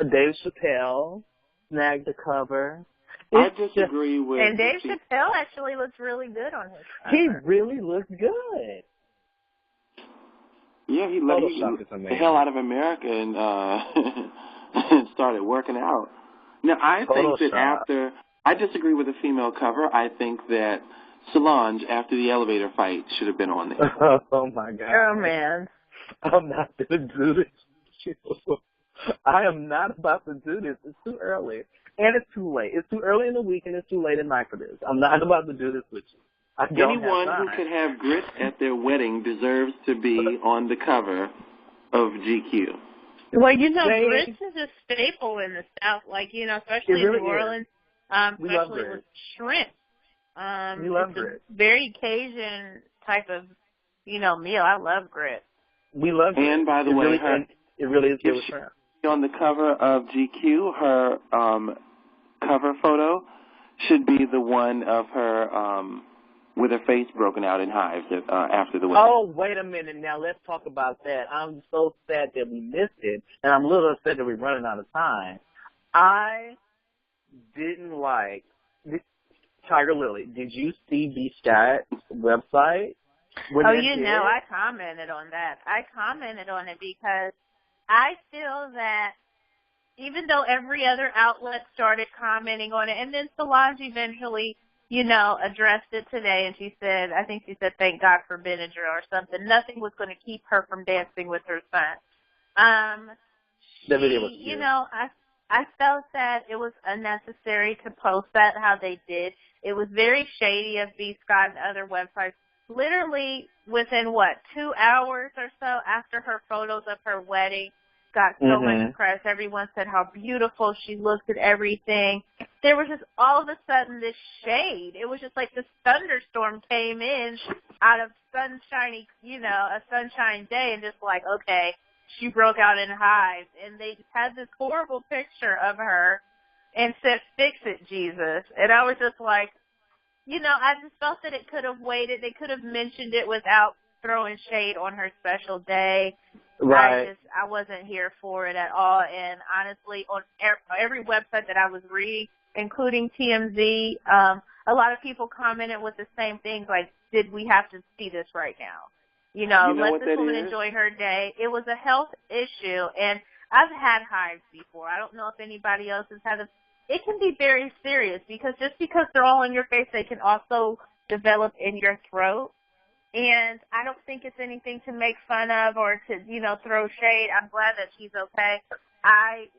Dave Chappelle snagged the cover. I disagree with... And Dave Chappelle actually looks really good on his cover. He really looks good. Yeah, he left the hell out of America and started working out. Now, I think that I disagree with the female cover. I think that Solange, after the elevator fight, should have been on there. Oh, my God. Oh, man. I'm not going to do this. I am not about to do this. It's too early. And it's too late. It's too early in the week and it's too late at night for this. I'm not about to do this with you. Anyone who could have grits at their wedding deserves to be on the cover of GQ. Well, grits is a staple in the South, especially in New Orleans, especially with shrimp. We love grits. Very Cajun type of, meal. I love grits. We love grits. And by the way, it really is good with shrimp. On the cover of GQ, her cover photo, should be the one of her with her face broken out in hives after the wedding. Oh, wait a minute now. Let's talk about that. I'm so sad that we missed it, and I'm a little upset that we're running out of time. I didn't like Tiger Lily. Did you see B. Scott's website? I commented on that. I commented on it because I feel that even though every other outlet started commenting on it, and then Solange eventually, addressed it today, and she said, thank God for Benadryl or something. Nothing was going to keep her from dancing with her son. The video was cute. I felt that it was unnecessary to post that how they did. It was very shady of B. Scott and other websites. Literally within, 2 hours or so after her photos of her wedding got so much press. Everyone said how beautiful she looked at everything. There was just all of a sudden this shade. It was just like this thunderstorm came in out of sunshiny, a sunshine day, and just like, okay, she broke out in hives. And they had this horrible picture of her and said, "Fix it, Jesus." And I was just like, I just felt that it could have waited. They could have mentioned it without throwing shade on her special day. Right. I wasn't here for it at all. And honestly, on every website that I was reading, including TMZ, a lot of people commented with the same things, like, did we have to see this right now? Let this woman enjoy her day. It was a health issue, and I've had hives before. I don't know if anybody else has had them. It can be very serious because just because they're all in your face, they can also develop in your throat. And I don't think it's anything to make fun of or to, throw shade. I'm glad that she's okay.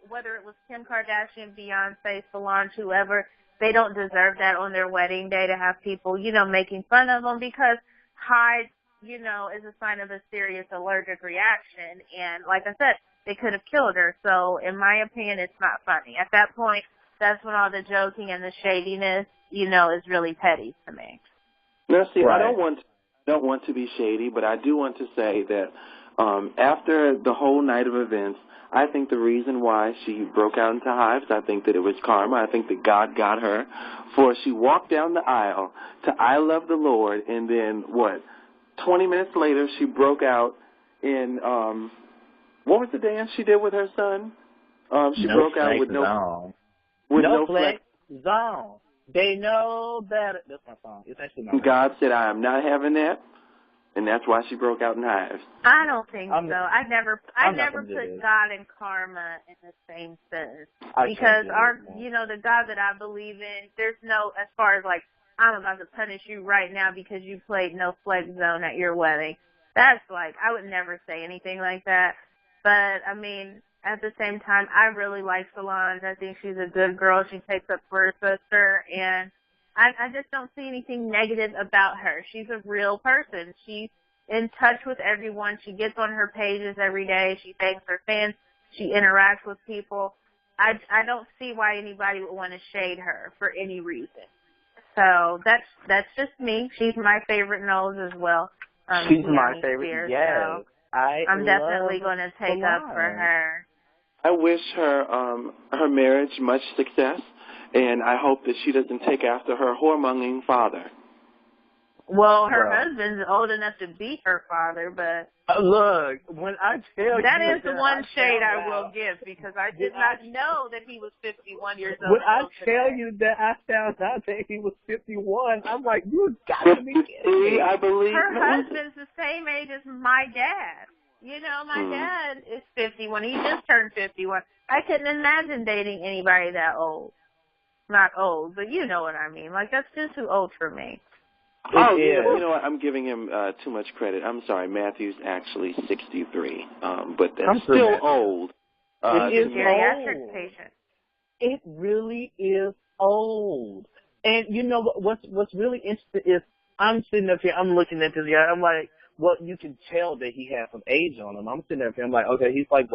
Whether it was Kim Kardashian, Beyonce, Solange, whoever, they don't deserve that on their wedding day to have people, making fun of them because hives, is a sign of a serious allergic reaction. And like I said, they could have killed her. So in my opinion, it's not funny. At that point, that's when all the joking and the shadiness, is really petty to me. Now, see, right. I don't want to be shady, but I do want to say that after the whole night of events, I think the reason why she broke out into hives, I think that it was karma. I think that God got her, for she walked down the aisle to "I Love the Lord," and then 20 minutes later she broke out in what was the dance she did with her son? She broke out with no flex zone. They know better. That's my song. It's actually my song. God said, "I am not having that," and that's why she broke out in hives. I don't think so. I never put God and karma in the same sentence because the God that I believe in, there's no, as far as like, I'm about to punish you right now because you played no flex zone at your wedding. That's like, I would never say anything like that. But I mean, at the same time, I really like Solange. I think she's a good girl. She takes up for her sister, and I just don't see anything negative about her. She's a real person. She's in touch with everyone. She gets on her pages every day. She thanks her fans. She interacts with people. I don't see why anybody would want to shade her for any reason. So that's just me. She's my favorite nose as well. She's my favorite. Spears, yes, so I'm definitely going to take up for her. I wish her marriage much success, and I hope that she doesn't take after her whoremongering father. Well, her husband's old enough to be her father, but look, when I tell that is the one shade I will give because I did not know that he was 51 years old. When I tell you that I found out that he was 51, I'm like, you got to be kidding me. I believe her husband's the same age as my dad. My dad is 51. He just turned 51. I couldn't imagine dating anybody that old. Not old, but you know what I mean. Like, that's just too old for me. You know what? I'm giving him too much credit. I'm sorry. Matthew's actually 63, but that's still old. It is geriatric patient. It really is old. And you know what's really interesting is I'm sitting up here, I'm looking at this guy, I'm like, well, you can tell that he has some age on him. I'm sitting up here, I'm like, okay, he's like,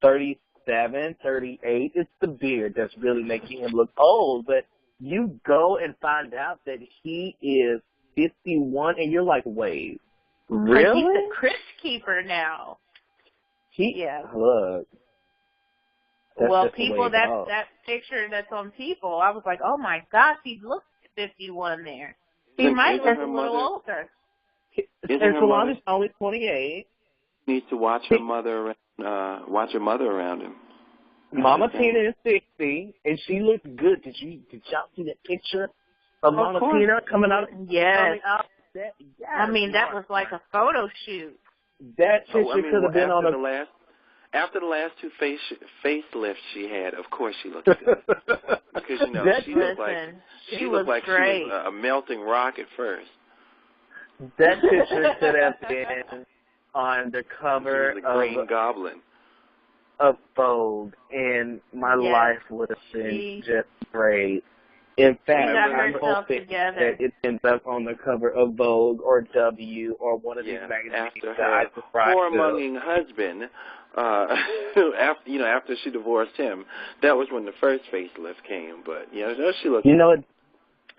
37, 38? It's the beard that's really making him look old. But you go and find out that he is 51, and you're like, wait, really? He's a crypt keeper now. Look. Well, people, that picture that's on People, I was like, oh my gosh, he looks 51 there. He might look a little older. And Solange is only 28. Needs to watch her mother around him. Mama Tina is 60, and she looks good. Did y'all see that picture of Mama Tina coming out? Yes. Yes. I mean, that was like a photo shoot. That picture could have been on a... After the last two facelifts she had, of course she looked good. Because, you know, she looked like she was a melting rock at first. That picture could have been on the cover of Green Goblin of Vogue, and my life would have been just great. In fact, I'm hoping that it ends up on the cover of Vogue or W or one of these magazines. After her whoremonging husband, after she divorced him, that was when the first facelift came. But she looked.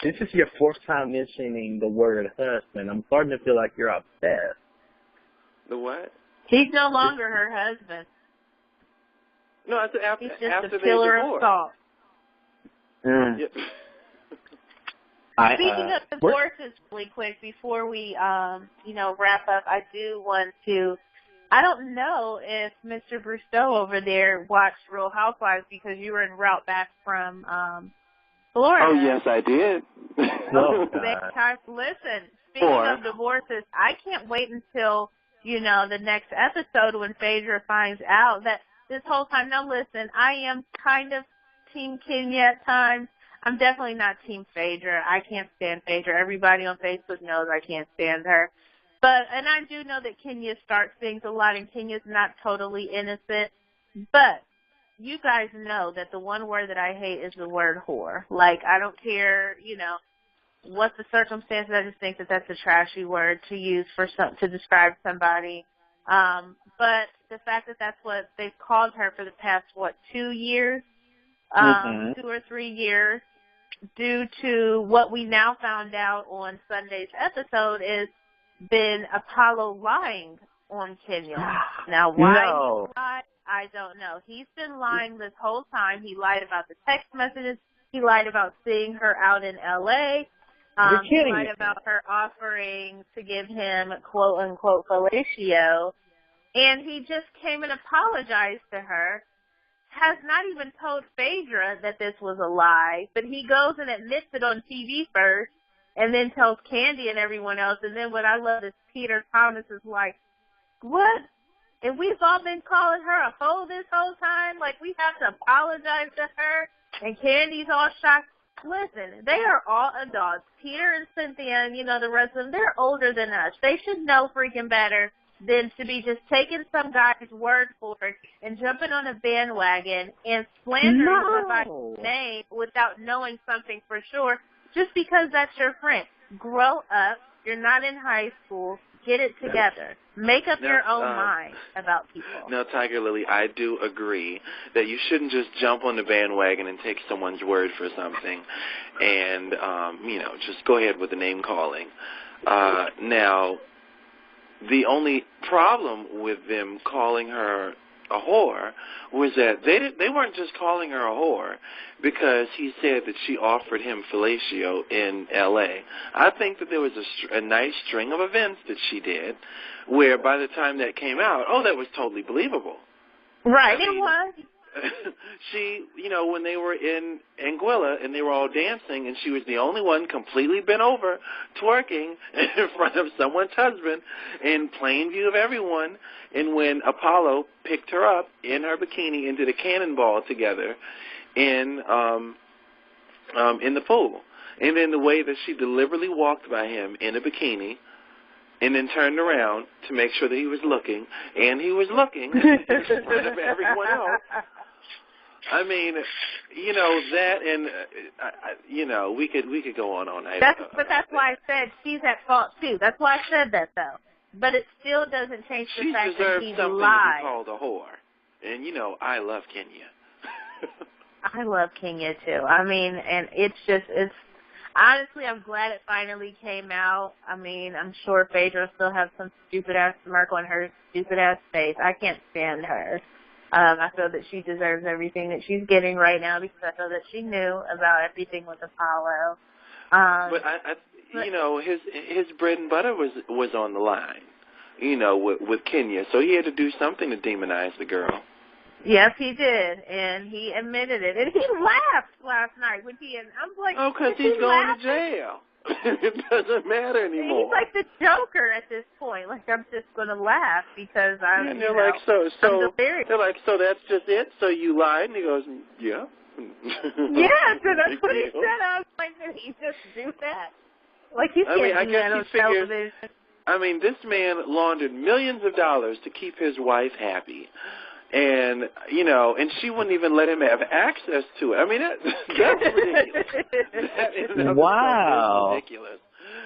This is your fourth time mentioning the word husband. I'm starting to feel like you're obsessed. The what? He's no longer her husband. No, after he's just a pillar of salt. Yep. Speaking of divorces, really quick before we, wrap up, I do want to. I don't know if Mr. Brustow over there watched Real Housewives because you were en route back from Florida. Oh yes, I did. Listen, speaking of divorces, I can't wait until the next episode when Phaedra finds out that this whole time. Now, listen, I am kind of Team Kenya at times. I'm definitely not Team Phaedra. I can't stand Phaedra. Everybody on Facebook knows I can't stand her. And I do know that Kenya starts things a lot, and Kenya's not totally innocent. But you guys know that the one word that I hate is the word whore. Like, I don't care, what the circumstances. I just think that that's a trashy word to use to describe somebody. But the fact that that's what they've called her for the past, 2 years? 2 or 3 years, due to what we now found out on Sunday's episode is been Apollo lying on Kenya. Now, why he lied, I don't know. He's been lying this whole time. He lied about the text messages. He lied about seeing her out in L.A. He lied about her offering to give him, quote-unquote, fellatio. And he just came and apologized to her. Has not even told Phaedra that this was a lie, but he goes and admits it on TV first, and then tells Candy and everyone else. And then what I love is Peter Thomas is like, what? And we've all been calling her a hoe this whole time? Like, we have to apologize to her? And Candy's all shocked. Listen, they are all adults. Peter and Cynthia and, the rest of them, they're older than us. They should know freaking better than to be just taking some guy's word for it and jumping on a bandwagon and slandering somebody's name without knowing something for sure just because that's your friend. Grow up. You're not in high school. Get it together. Make up your own mind about people. Now, Tiger Lily, I do agree that you shouldn't just jump on the bandwagon and take someone's word for something and, just go ahead with the name calling. Now, the only problem with them calling her a whore was that they weren't just calling her a whore because he said that she offered him fellatio in L.A. I think that there was a nice string of events that she did where by the time that came out, that was totally believable. Right, it was. She, when they were in Anguilla and they were all dancing and she was the only one completely bent over, twerking in front of someone's husband in plain view of everyone, and when Apollo picked her up in her bikini and did a cannonball together in the pool. And then the way that she deliberately walked by him in a bikini and then turned around to make sure that he was looking, and he was looking in front of everyone else. I mean, that, and we could go on all night. But that's why I said she's at fault too. That's why I said that though. But it still doesn't change the fact that he lied. She deserves something to be called a whore, and I love Kenya. I love Kenya too. I mean, and it's honestly, I'm glad it finally came out. I mean, I'm sure Phaedra still has some stupid-ass smirk on her stupid-ass face. I can't stand her. I feel that she deserves everything that she's getting right now because I feel that she knew about everything with Apollo. But you know, his bread and butter was on the line, you know, with Kenya. So he had to do something to demonize the girl. Yes, he did, and he admitted it. And he laughed last night when I'm like, oh, because he's going to jail. It doesn't matter anymore. He's like the Joker at this point. Like, I'm just going to laugh because I'm, and they're like, so they're like, so that's just it? So you lied? And he goes, yeah. Yeah, so that's what he said. I was like, did he just do that? Like, you can't do that on television. I mean, this man laundered millions of dollars to keep his wife happy. And, you know, and she wouldn't even let him have access to it. I mean, that's ridiculous. That wow. Is ridiculous.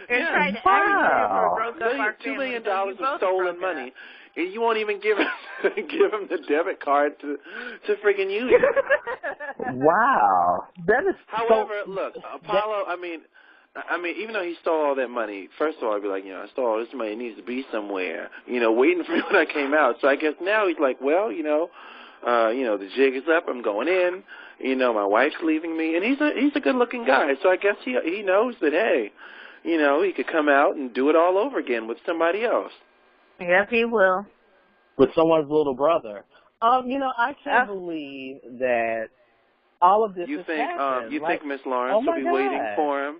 And trying to broke up our $2 million of stolen money, and you won't even give him the debit card to friggin' use it. Wow. That is However, look, Apollo, I mean, even though he stole all that money, first of all, I'd be like, you know, I stole all this money. It needs to be somewhere, you know, waiting for me when I came out. So I guess now he's like, well, you know, the jig is up. I'm going in. You know, my wife's leaving me, and he's a good-looking guy. So I guess he knows that, hey, you know, he could come out and do it all over again with somebody else. Yes, he will. With someone's little brother. You know, I can't believe that all of this has happened. You think Miss Lawrence will be waiting for him?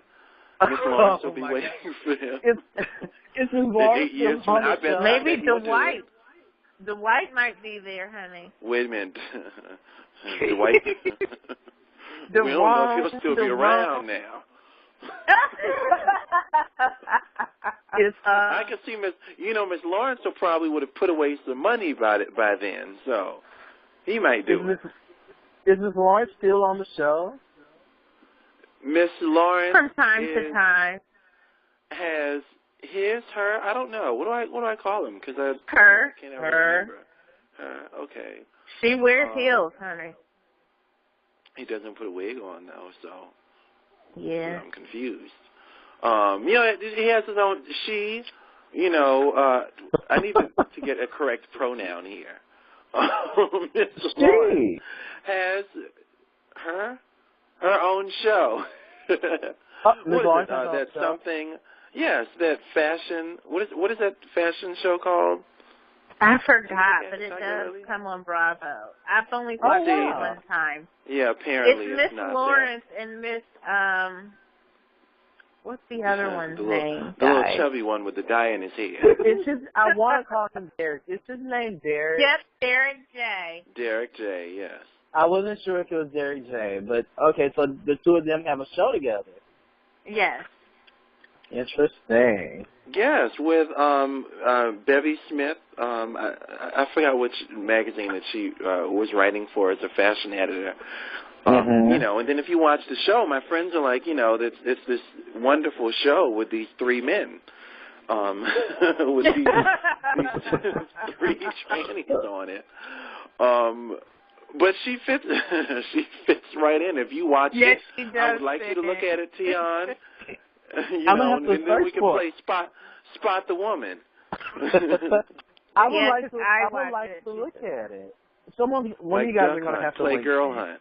Miss Lawrence will be waiting for him. It's Miss Lawrence. Maybe Dwight might be there, honey. Wait a minute. Dwight. We don't know if he'll still be around now. I can see Miss Lawrence will probably would have put away some money by then, so he might do it. Is Miss Lawrence still on the show? Miss Lawrence from time to time has her. I don't know. What do I call him? Because I can't ever remember. Okay. She wears heels, honey. He doesn't put a wig on though, so yeah, I'm confused. You know, he has his own. She, you know, I need to get a correct pronoun here. Miss Lawrence has her own show. What is it? That's something. Yes, that fashion. What is that fashion show called? I forgot, but it does come on Bravo. I've only watched it one time. Yeah, apparently it's Miss Lawrence and Miss what's the other one's name? The little chubby one with the dye in his hair. It's just I want to call him Derek. It's his name Derek. Yep, Derek J. Derek J. Yes. I wasn't sure if it was Derek J. But okay, so the two of them have a show together. Yes. Interesting. Yes, with Bevy Smith. I forgot which magazine that she was writing for as a fashion editor. You know, and then if you watch the show, my friends are like, you know, it's this wonderful show with these three men, with these three trannies on it. But she fits right in. If you watch it, she does I would like you to look at it, Tion. You I'm know, and then we can play spot the woman. I would like to look at it. One of you guys are going to have to play link Girl me. Hunt.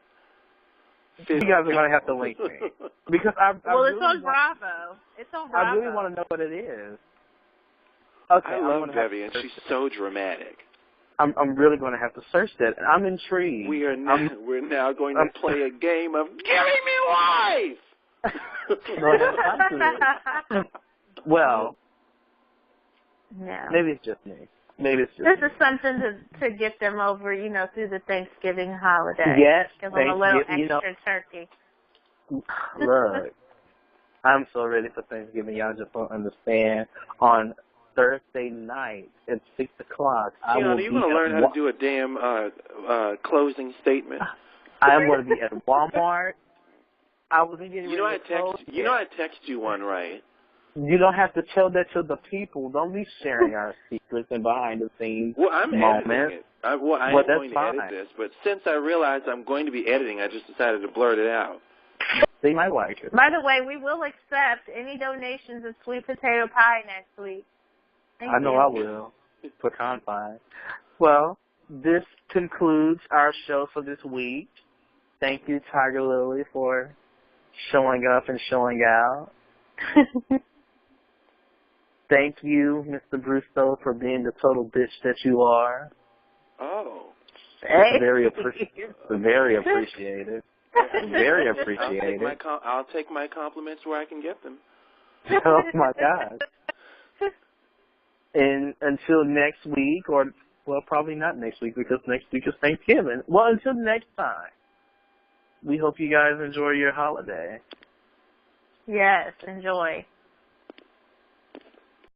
You guys are going to have to link me because it's on Bravo. It's on Bravo. I really want to know what it is. Okay, I love Bevy, and she's so dramatic. I'm really going to have to search that. I'm intrigued. We're now going to play a game of Give Me Life. Well, yeah. Maybe it's just me. This is something to get them over, you know, through the Thanksgiving holiday. Yes, give them a little extra turkey. Look, I'm so ready for Thanksgiving. Y'all just don't understand. On Thursday night at 6 o'clock, you want to learn how to do a damn closing statement? I am going to be at Walmart. I was getting I text you one, right? You don't have to tell that to the people. Don't be sharing our secrets and behind the scenes moments. Editing it. I am going to edit this, but since I realized I'm going to be editing, I just decided to blurt it out. They might like it. By the way, we will accept any donations of sweet potato pie next week. I know I will. Pecan pie. Well, this concludes our show for this week. Thank you, Tiger Lily, for showing up and showing out. Thank you, Mr. Brustow, for being the total bitch that you are. Oh. Hey. Very appreciated. Very appreciated. Very appreciated. I'll take my compliments where I can get them. Oh, my God. And until next week, or, well, probably not next week because next week is Thanksgiving. Well, until next time, we hope you guys enjoy your holiday. Yes, enjoy.